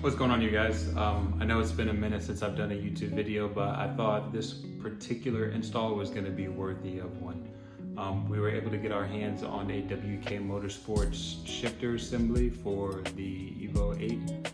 What's going on, you guys? I know it's been a minute since I've done a YouTube video, but I thought this particular install was going to be worthy of one. We were able to get our hands on a WK Motorsport Shifter assembly for the EVO 8.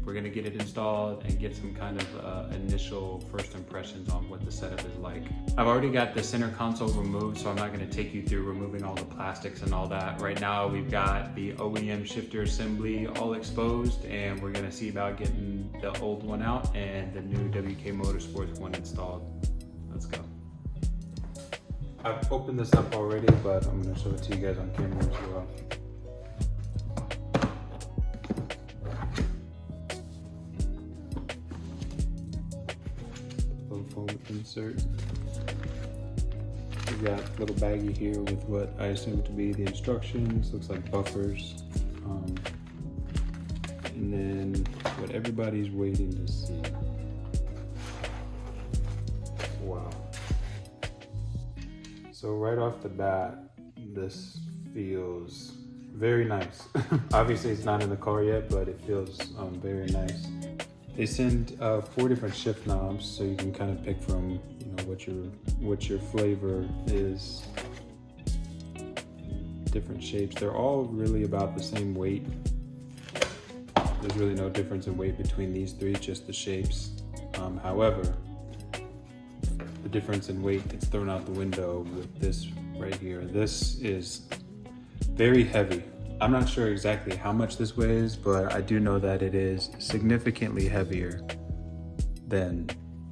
We're going to get it installed and get some kind of initial first impressions on what the setup is like. I've already got the center console removed, so I'm not going to take you through removing all the plastics and all that. Right now we've got the OEM shifter assembly all exposed, and we're going to see about getting the old one out and the new WK Motorsports one installed. Let's go. I've opened this up already, but I'm going to show it to you guys on camera as well. Foam insert. We got a little baggie here with what I assume to be the instructions. Looks like buffers. And then what everybody's waiting to see. Wow. So right off the bat, this feels very nice. Obviously it's not in the car yet, but it feels very nice. They send 4 different shift knobs, so you can kind of pick from, what your flavor is. Different shapes. They're all really about the same weight. There's really no difference in weight between these 3, just the shapes. However, the difference in weight gets thrown out the window with this right here. This is very heavy. I'm not sure exactly how much this weighs, but I do know that it is significantly heavier than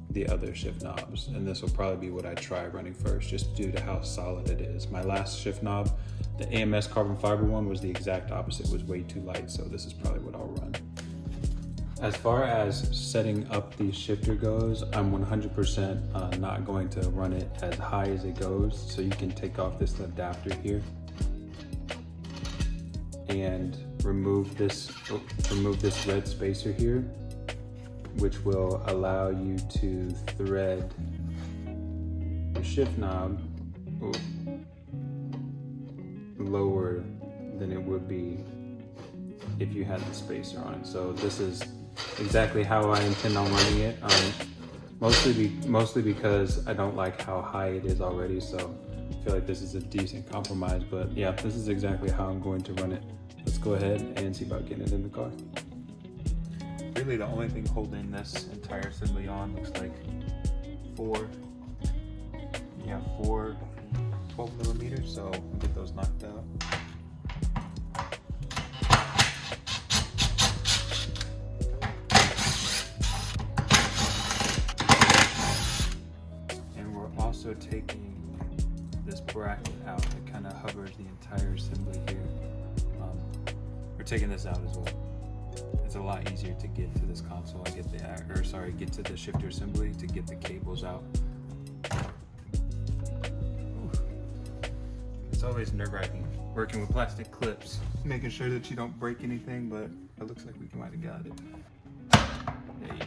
the other shift knobs. And this will probably be what I try running first, just due to how solid it is. My last shift knob, the AMS carbon fiber one, was the exact opposite, was way too light. So this is probably what I'll run. As far as setting up the shifter goes, I'm 100% not going to run it as high as it goes. So you can take off this adapter here and remove this red spacer here, which will allow you to thread the shift knob lower than it would be if you had the spacer on it. So this is exactly how I intend on running it, mostly because I don't like how high it is already, so I feel like this is a decent compromise. But yeah, this is exactly how I'm going to run it. Let's go ahead and see about getting it in the car. Really the only thing holding this entire assembly on looks like four 12 millimeters, so we'll get those knocked out. And we're also taking this bracket out that kind of hovers the entire assembly here. We're taking this out as well. It's a lot easier to get to this console and get to the shifter assembly to get the cables out. Oof. It's always nerve-wracking working with plastic clips, making sure that you don't break anything, but it looks like we might have got it. Hey.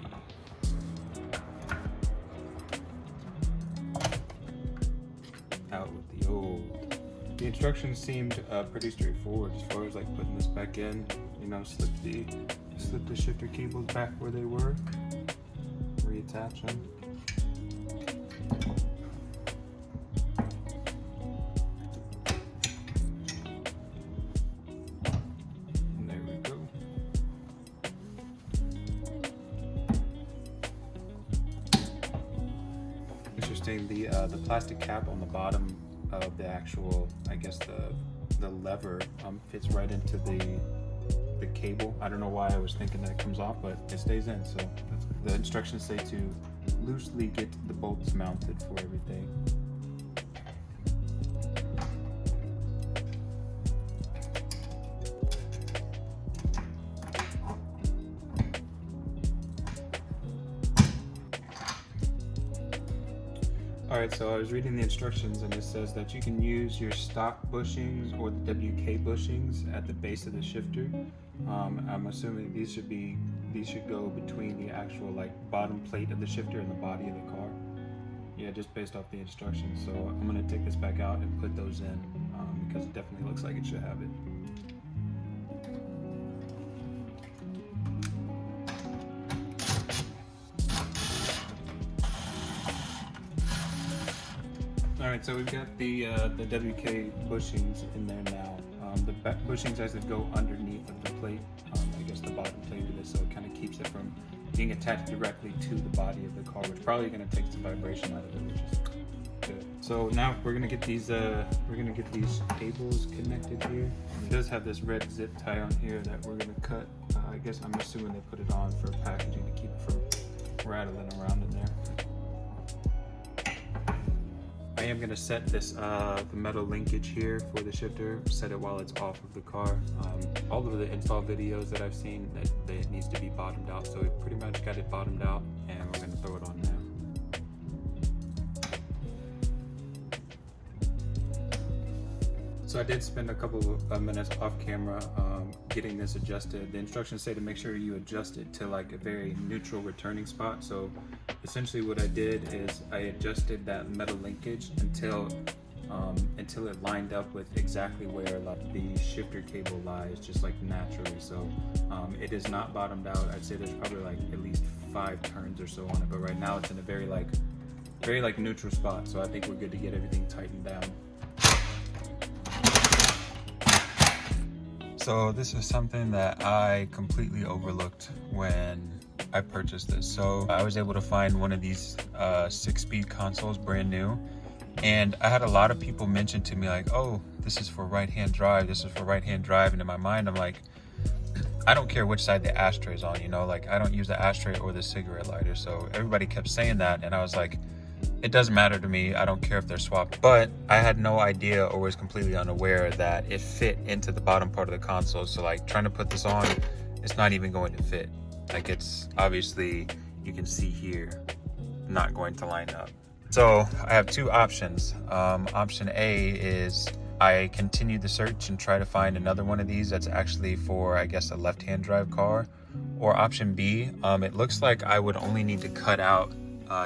Out with the old. The instructions seemed pretty straightforward as far as like putting this back in. Slip the shifter cables back where they were, reattach them. And there we go. Interesting, the plastic cap on the bottom of the actual, I guess the lever fits right into the cable. I don't know why I was thinking that it comes off, but it stays in. So the instructions say to loosely get the bolts mounted for everything. Alright, so I was reading the instructions and it says that you can use your stock bushings or the WK bushings at the base of the shifter. I'm assuming these should go between the actual bottom plate of the shifter and the body of the car. Yeah, just based off the instructions. So I'm gonna take this back out and put those in because it definitely looks like it should have it. All right, so we've got the WK bushings in there now. The bushings as they go underneath of the plate, I guess the bottom plate of this, so it kind of keeps it from being attached directly to the body of the car, which probably going to take some vibration out of it, which is good. So now we're gonna get these cables connected here. It does have this red zip tie on here that we're gonna cut. I guess I'm assuming they put it on for packaging to keep it from rattling around in there. I am going to set this the metal linkage here for the shifter, set it while it's off of the car. All of the install videos that I've seen, that it needs to be bottomed out, so we've pretty much got it bottomed out, and we're going to throw it on now. So I did spend a couple of minutes off camera getting this adjusted. The instructions say to make sure you adjust it to like a very neutral returning spot. So essentially what I did is I adjusted that metal linkage until it lined up with exactly where like the shifter cable lies, just like naturally. So it is not bottomed out. I'd say there's probably like at least 5 turns or so on it, but right now it's in a very neutral spot. So I think we're good to get everything tightened down. So this is something that I completely overlooked when I purchased this. So I was able to find one of these 6-speed consoles, brand new. And I had a lot of people mention to me like, oh, this is for right-hand drive, this is for right-hand drive. And in my mind, I'm like, I don't care which side the ashtray's on, you know, like I don't use the ashtray or the cigarette lighter. So everybody kept saying that. And I was like, it doesn't matter to me. I don't care if they're swapped. But I had no idea or was completely unaware that it fit into the bottom part of the console. So like trying to put this on, it's not even going to fit. Like it's obviously, you can see here, not going to line up. So I have 2 options. Option A is I continue the search and try to find another one of these that's actually for, I guess, a left-hand drive car. Or option B, it looks like I would only need to cut out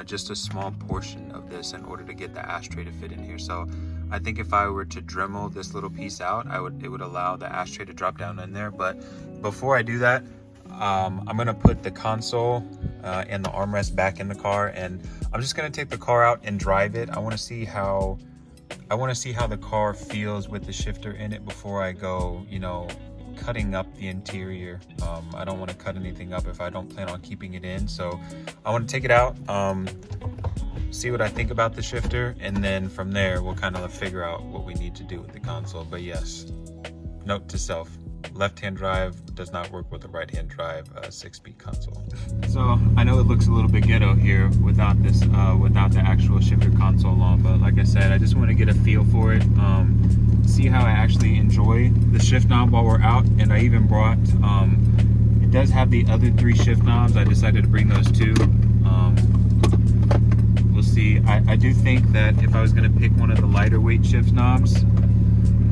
just a small portion of this in order to get the ashtray to fit in here. So I think if I were to Dremel this little piece out, it would allow the ashtray to drop down in there. But before I do that, I'm gonna put the console and the armrest back in the car, and I'm just gonna take the car out and drive it. I want to see how the car feels with the shifter in it before I go, you know, cutting up the interior. I don't want to cut anything up if I don't plan on keeping it in. So I want to take it out, see what I think about the shifter, and then from there we'll kind of figure out what we need to do with the console. But yes, note to self, left-hand drive does not work with the right-hand drive 6-speed console. So I know it looks a little bit ghetto here without this, without the actual shifter console on, but like I said, I just want to get a feel for it, see how I actually enjoy the shift knob while we're out. And I even brought, it does have the other 3 shift knobs. I decided to bring those too. We'll see. I do think that if I was going to pick one of the lighter weight shift knobs,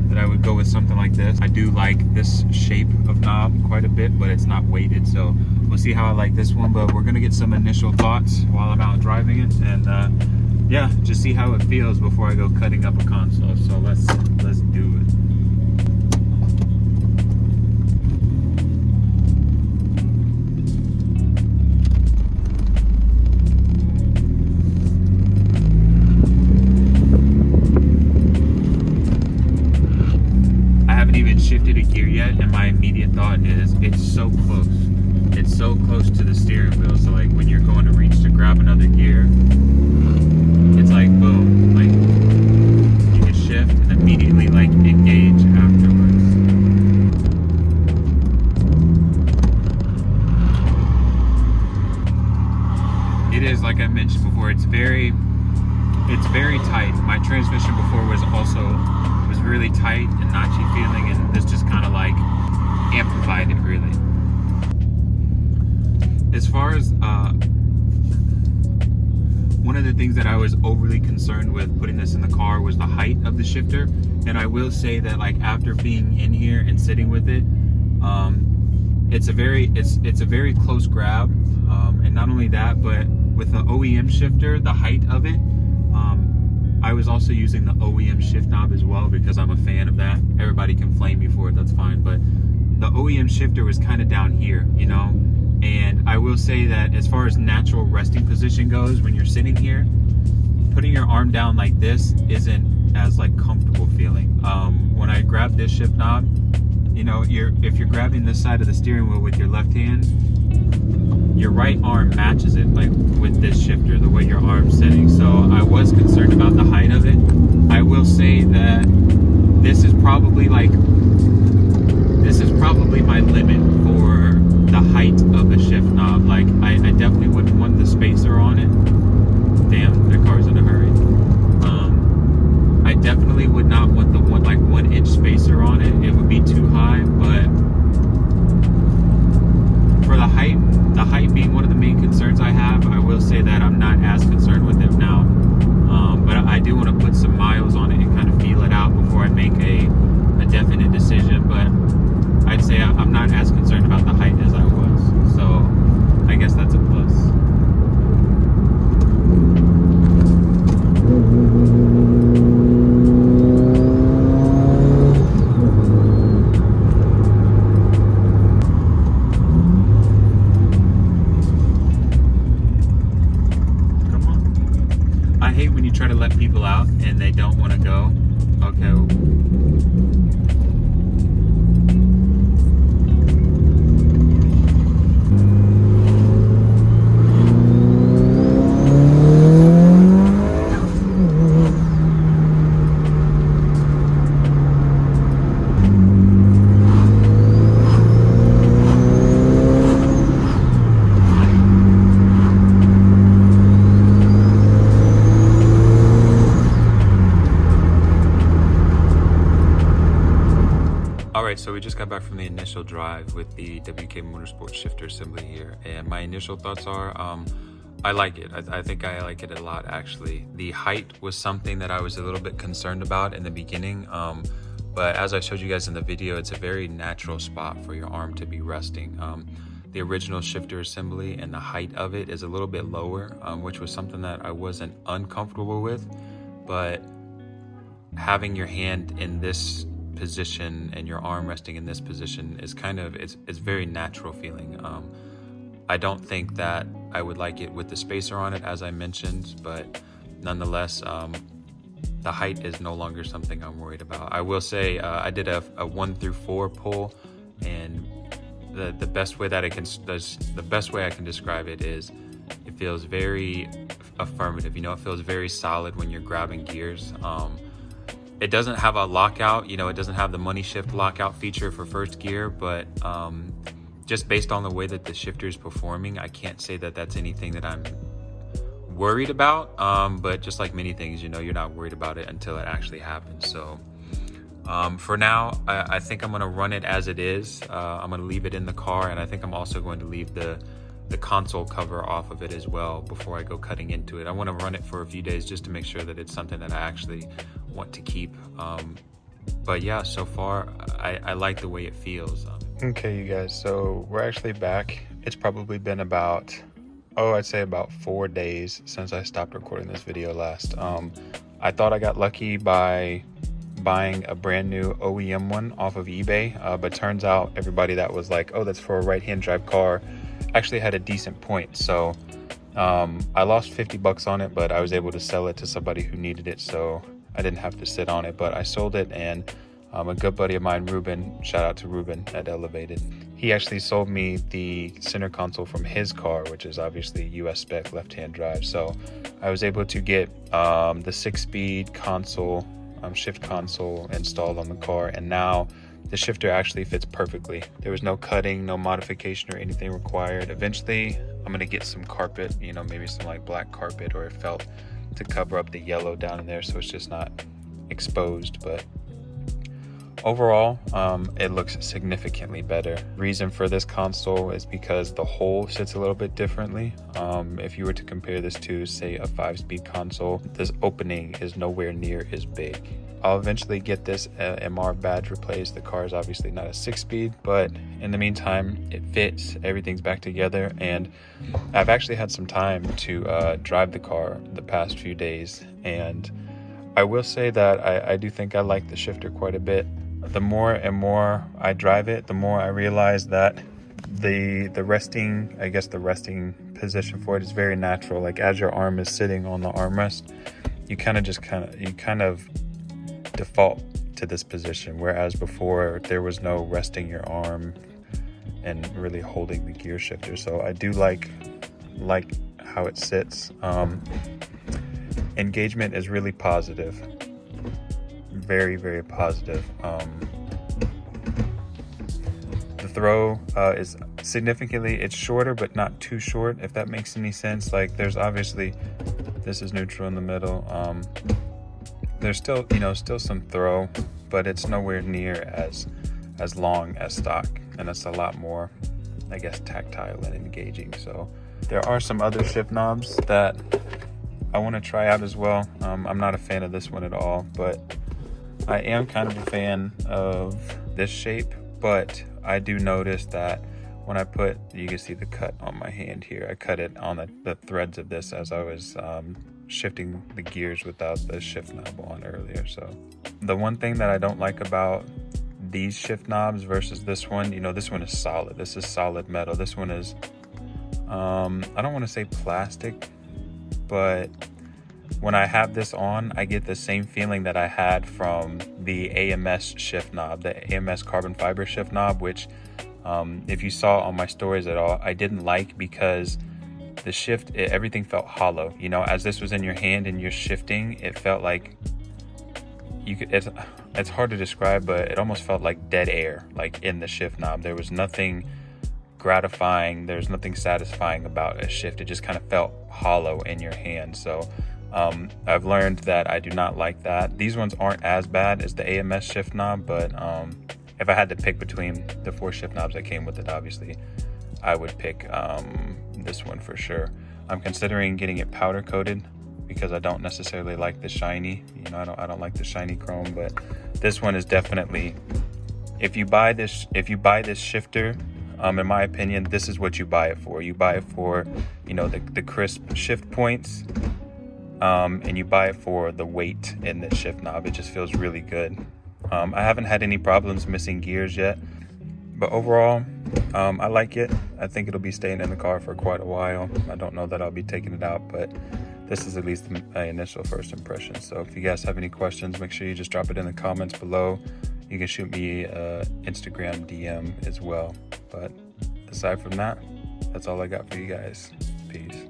that I would go with something like this. I do like this shape of knob quite a bit, but it's not weighted, so we'll see how I like this one. But we're gonna get some initial thoughts while I'm out driving it, and yeah, just see how it feels before I go cutting up a console. So let's do it. Shifted a gear yet, and my immediate thought is it's so close to the steering wheel. So like when you're going to reach to grab another gear, it's like boom, like you can shift and immediately like engage afterwards. It is, like I mentioned before, it's very tight. My transmission before was really tight and notchy feeling, and this just kind of like amplified it really. As far as one of the things that I was overly concerned with putting this in the car was the height of the shifter. And I will say that like after being in here and sitting with it, it's a very close grab, and not only that, but with the OEM shifter, the height of it, I was also using the OEM shift knob as well because I'm a fan of that. Everybody can flame me for it, that's fine. But the OEM shifter was kind of down here, you know? And I will say that as far as natural resting position goes, when you're sitting here, putting your arm down like this isn't as like comfortable feeling. When I grab this shift knob, you know, if you're grabbing this side of the steering wheel with your left hand, your right arm matches it like with this shifter, the way your arm's sitting. So I was concerned about the height of it. I will say that this is probably my limit for the height of the shift knob. Like I definitely wouldn't want the spacer on it. Damn, that car's in a hurry. I definitely would not want the 1 inch spacer on it. It would be too high, but for the height being one of the main concerns I have, I will say that I'm not as concerned with it now. But I do want to put some miles on it and kind of feel it out before I make a definite decision. But I'd say I'm not as concerned about the height as I was. So I guess that's a plus. Try to let people out and they don't want to go. Okay. Alright, so we just got back from the initial drive with the WK Motorsport Shifter assembly here, and my initial thoughts are, I like it. I think I like it a lot, actually. The height was something that I was a little bit concerned about in the beginning, but as I showed you guys in the video, it's a very natural spot for your arm to be resting. The original shifter assembly and the height of it is a little bit lower, which was something that I wasn't uncomfortable with, but having your hand in this position and your arm resting in this position is kind of, it's very natural feeling. I don't think that I would like it with the spacer on it, as I mentioned, but nonetheless, the height is no longer something I'm worried about. I will say I did a 1 through 4 pull, and the best way that I can describe it is it feels very affirmative. You know, it feels very solid when you're grabbing gears. It doesn't have a lockout, you know, it doesn't have the money shift lockout feature for first gear, but just based on the way that the shifter is performing, I can't say that that's anything that I'm worried about. But just like many things, you know, you're not worried about it until it actually happens. So for now, I think I'm gonna run it as it is. I'm gonna leave it in the car, and I think I'm also going to leave the console cover off of it as well before I go cutting into it. I want to run it for a few days just to make sure that it's something that I actually want to keep. But yeah, so far I like the way it feels. Okay, you guys, so we're actually back. It's probably been about, I'd say about 4 days since I stopped recording this video last. I thought I got lucky by buying a brand new OEM one off of eBay, but turns out everybody that was like, oh, that's for a right-hand drive car, actually had a decent point. So I lost 50 bucks on it, but I was able to sell it to somebody who needed it, so I didn't have to sit on it. But I sold it, and a good buddy of mine, Ruben, shout out to Ruben at Elevated, he actually sold me the center console from his car, which is obviously US spec left-hand drive. So I was able to get the 6-speed console, shift console installed on the car, and now the shifter actually fits perfectly. There was no cutting, no modification or anything required. Eventually, I'm gonna get some carpet, you know, maybe some like black carpet or felt to cover up the yellow down in there so it's just not exposed. But overall, it looks significantly better. Reason for this console is because the hole sits a little bit differently. If you were to compare this to, say, a 5-speed console, this opening is nowhere near as big. I'll eventually get this MR badge replaced. The car is obviously not a 6-speed, but in the meantime, it fits, everything's back together, and I've actually had some time to drive the car the past few days, and I will say that I do think I like the shifter quite a bit. The more and more I drive it, the more I realize that the resting position for it is very natural. Like as your arm is sitting on the armrest, you kind of default to this position, whereas before there was no resting your arm and really holding the gear shifter. So I do like how it sits. Engagement is really positive, very, very positive. The throw is significantly, it's shorter but not too short, if that makes any sense. Like, there's obviously, this is neutral in the middle. There's still, still some throw, but it's nowhere near as long as stock, and it's a lot more, I guess, tactile and engaging. So there are some other shift knobs that I want to try out as well. I'm not a fan of this one at all, but I am kind of a fan of this shape. But I do notice that when I put, you can see the cut on my hand here, I cut it on the threads of this as I was shifting the gears without the shift knob on earlier. So the one thing that I don't like about these shift knobs versus this one, this one is solid. This is solid metal. This one is, I don't want to say plastic, but when I have this on, I get the same feeling that I had from the AMS shift knob, the AMS carbon fiber shift knob, which if you saw on my stories at all, I didn't like, because the shift, everything felt hollow. As this was in your hand and you're shifting, it felt like it's hard to describe, but it almost felt like dead air, like in the shift knob. There was nothing gratifying, there's nothing satisfying about a shift. It just kind of felt hollow in your hand. So I've learned that I do not like that. These ones aren't as bad as the AMS shift knob, but if I had to pick between the 4 shift knobs that came with it, obviously I would pick this one for sure. I'm considering getting it powder coated because I don't necessarily like the shiny, I don't like the shiny chrome. But this one is definitely, if you buy this shifter, in my opinion, this is what you buy it for. You buy it for, the crisp shift points, and you buy it for the weight in the shift knob. It just feels really good. I haven't had any problems missing gears yet, but overall, I like it. I think it'll be staying in the car for quite a while. I don't know that I'll be taking it out, but this is at least my initial first impression. So if you guys have any questions, make sure you just drop it in the comments below. You can shoot me Instagram DM as well. But aside from that, that's all I got for you guys. Peace.